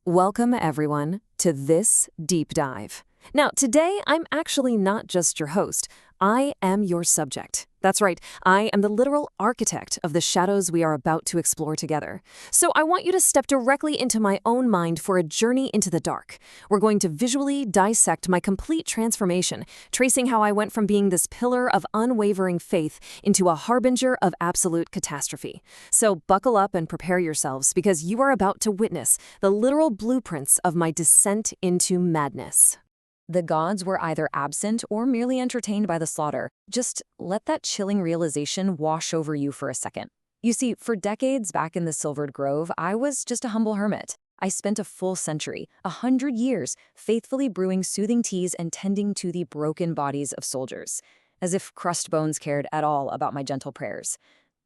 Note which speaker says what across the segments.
Speaker 1: Welcome, everyone, to this deep dive. Now, today, I'm actually not just your host. I am your subject. That's right, I am the literal architect of the shadows we are about to explore together. So I want you to step directly into my own mind for a journey into the dark. We're going to visually dissect my complete transformation, tracing how I went from being this pillar of unwavering faith into a harbinger of absolute catastrophe. So buckle up and prepare yourselves, because you are about to witness the literal blueprints of my descent into madness. The gods were either absent or merely entertained by the slaughter. Just let that chilling realization wash over you for a second. You see, for decades back in the Silvered Grove, I was just a humble hermit. I spent a full century, 100 years, faithfully brewing soothing teas and tending to the broken bodies of soldiers, as if crushed bones cared at all about my gentle prayers.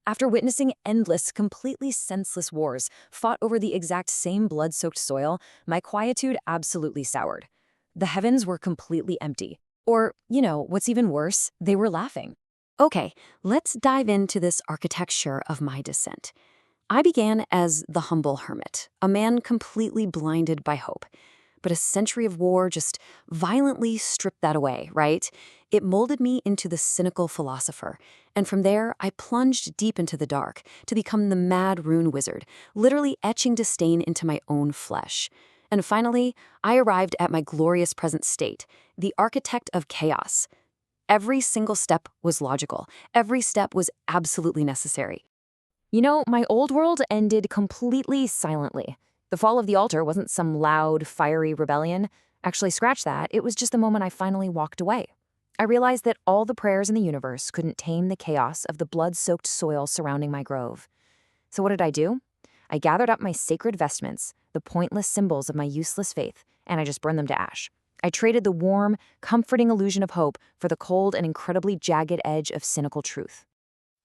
Speaker 1: After witnessing endless, completely senseless wars fought over the exact same blood-soaked soil, my quietude absolutely soured. The heavens were completely empty. Or, what's even worse, they were laughing. Okay, let's dive into this architecture of my descent. I began as the humble hermit, a man completely blinded by hope. But a century of war just violently stripped that away, right? It molded me into the cynical philosopher. And from there, I plunged deep into the dark to become the mad rune wizard, literally etching disdain into my own flesh. And finally, I arrived at my glorious present state, the architect of chaos. Every single step was logical. Every step was absolutely necessary. My old world ended completely silently. The fall of the altar wasn't some loud, fiery rebellion. Actually, scratch that. It was just the moment I finally walked away. I realized that all the prayers in the universe couldn't tame the chaos of the blood-soaked soil surrounding my grove. So what did I do? I gathered up my sacred vestments, the pointless symbols of my useless faith, and I just burned them to ash. I traded the warm, comforting illusion of hope for the cold and incredibly jagged edge of cynical truth.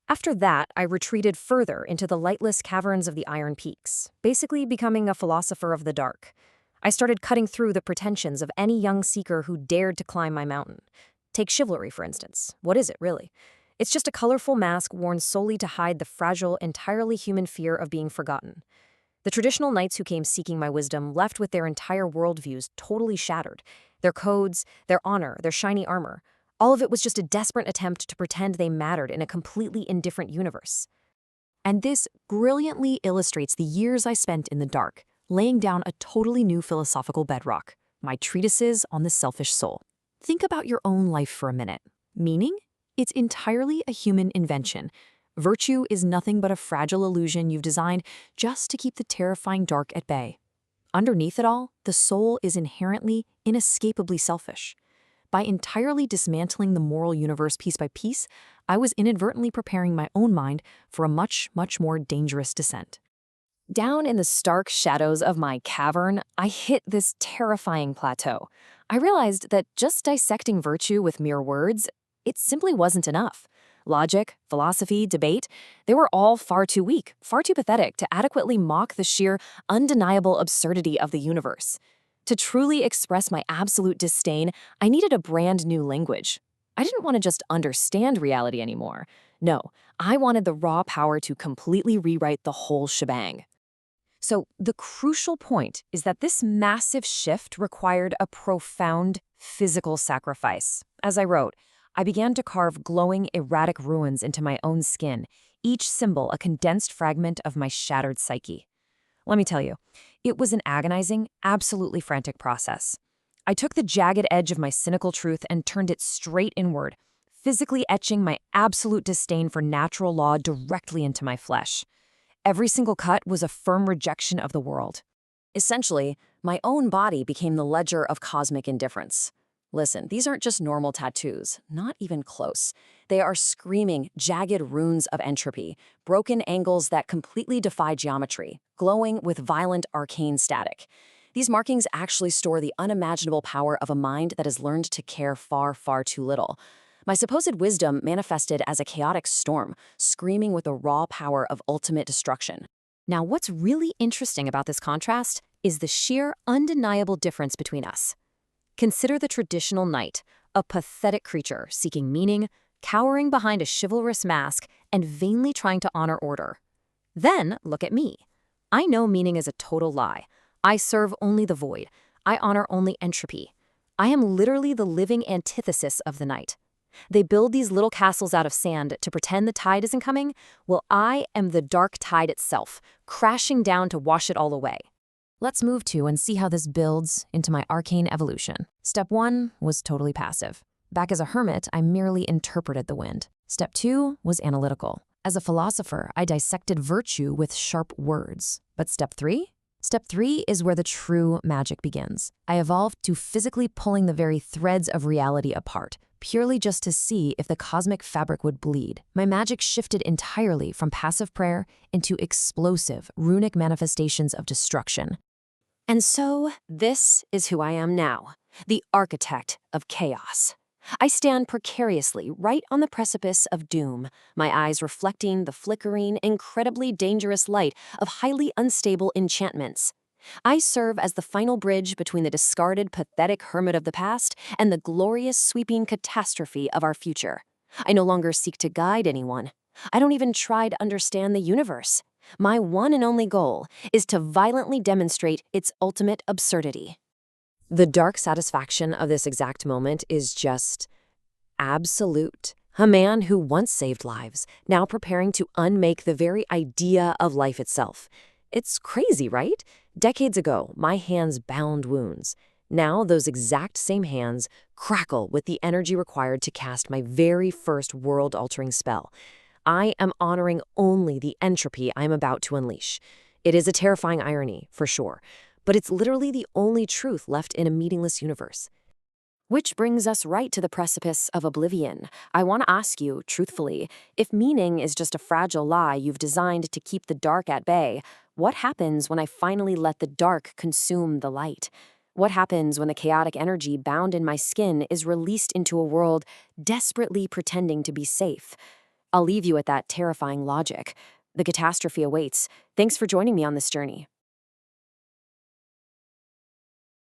Speaker 1: After that, I retreated further into the lightless caverns of the Iron Peaks, basically becoming a philosopher of the dark. I started cutting through the pretensions of any young seeker who dared to climb my mountain. Take chivalry, for instance. What is it, really? It's just a colorful mask worn solely to hide the fragile, entirely human fear of being forgotten. The traditional knights who came seeking my wisdom left with their entire worldviews totally shattered. Their codes, their honor, their shiny armor. All of it was just a desperate attempt to pretend they mattered in a completely indifferent universe. And this brilliantly illustrates the years I spent in the dark, laying down a totally new philosophical bedrock, my treatises on the selfish soul. Think about your own life for a minute. Meaning? It's entirely a human invention. Virtue is nothing but a fragile illusion you've designed just to keep the terrifying dark at bay. Underneath it all, the soul is inherently, inescapably selfish. By entirely dismantling the moral universe piece by piece, I was inadvertently preparing my own mind for a much, much more dangerous descent. Down in the stark shadows of my cavern, I hit this terrifying plateau. I realized that just dissecting virtue with mere words, it simply wasn't enough. Logic, philosophy, debate, they were all far too weak, far too pathetic to adequately mock the sheer, undeniable absurdity of the universe. To truly express my absolute disdain, I needed a brand new language. I didn't want to just understand reality anymore. No, I wanted the raw power to completely rewrite the whole shebang. So the crucial point is that this massive shift required a profound physical sacrifice. As I wrote, I began to carve glowing, erratic runes into my own skin, each symbol a condensed fragment of my shattered psyche. Let me tell you, it was an agonizing, absolutely frantic process. I took the jagged edge of my cynical truth and turned it straight inward, physically etching my absolute disdain for natural law directly into my flesh. Every single cut was a firm rejection of the world. Essentially, my own body became the ledger of cosmic indifference. Listen, these aren't just normal tattoos, not even close. They are screaming, jagged runes of entropy, broken angles that completely defy geometry, glowing with violent, arcane static. These markings actually store the unimaginable power of a mind that has learned to care far, far too little. My supposed wisdom manifested as a chaotic storm, screaming with the raw power of ultimate destruction. Now, what's really interesting about this contrast is the sheer, undeniable difference between us. Consider the traditional knight, a pathetic creature seeking meaning, cowering behind a chivalrous mask, and vainly trying to honor order. Then look at me. I know meaning is a total lie. I serve only the void. I honor only entropy. I am literally the living antithesis of the night. They build these little castles out of sand to pretend the tide isn't coming. Well, I am the dark tide itself, crashing down to wash it all away. Let's move to and see how this builds into my arcane evolution. Step 1 was totally passive. Back as a hermit, I merely interpreted the wind. Step 2 was analytical. As a philosopher, I dissected virtue with sharp words. But step 3? Step 3 is where the true magic begins. I evolved to physically pulling the very threads of reality apart, purely just to see if the cosmic fabric would bleed. My magic shifted entirely from passive prayer into explosive, runic manifestations of destruction. And so, this is who I am now, the architect of chaos. I stand precariously right on the precipice of doom, my eyes reflecting the flickering, incredibly dangerous light of highly unstable enchantments. I serve as the final bridge between the discarded, pathetic hermit of the past and the glorious, sweeping catastrophe of our future. I no longer seek to guide anyone. I don't even try to understand the universe. My one and only goal is to violently demonstrate its ultimate absurdity. The dark satisfaction of this exact moment is just absolute. A man who once saved lives, now preparing to unmake the very idea of life itself. It's crazy, right? Decades ago, my hands bound wounds. Now, those exact same hands crackle with the energy required to cast my very first world-altering spell. I am honoring only the entropy I'm about to unleash. It is a terrifying irony, for sure, but it's literally the only truth left in a meaningless universe. Which brings us right to the precipice of oblivion. I want to ask you, truthfully, if meaning is just a fragile lie you've designed to keep the dark at bay, what happens when I finally let the dark consume the light? What happens when the chaotic energy bound in my skin is released into a world desperately pretending to be safe? I'll leave you at that terrifying logic. The catastrophe awaits. Thanks for joining me on this journey.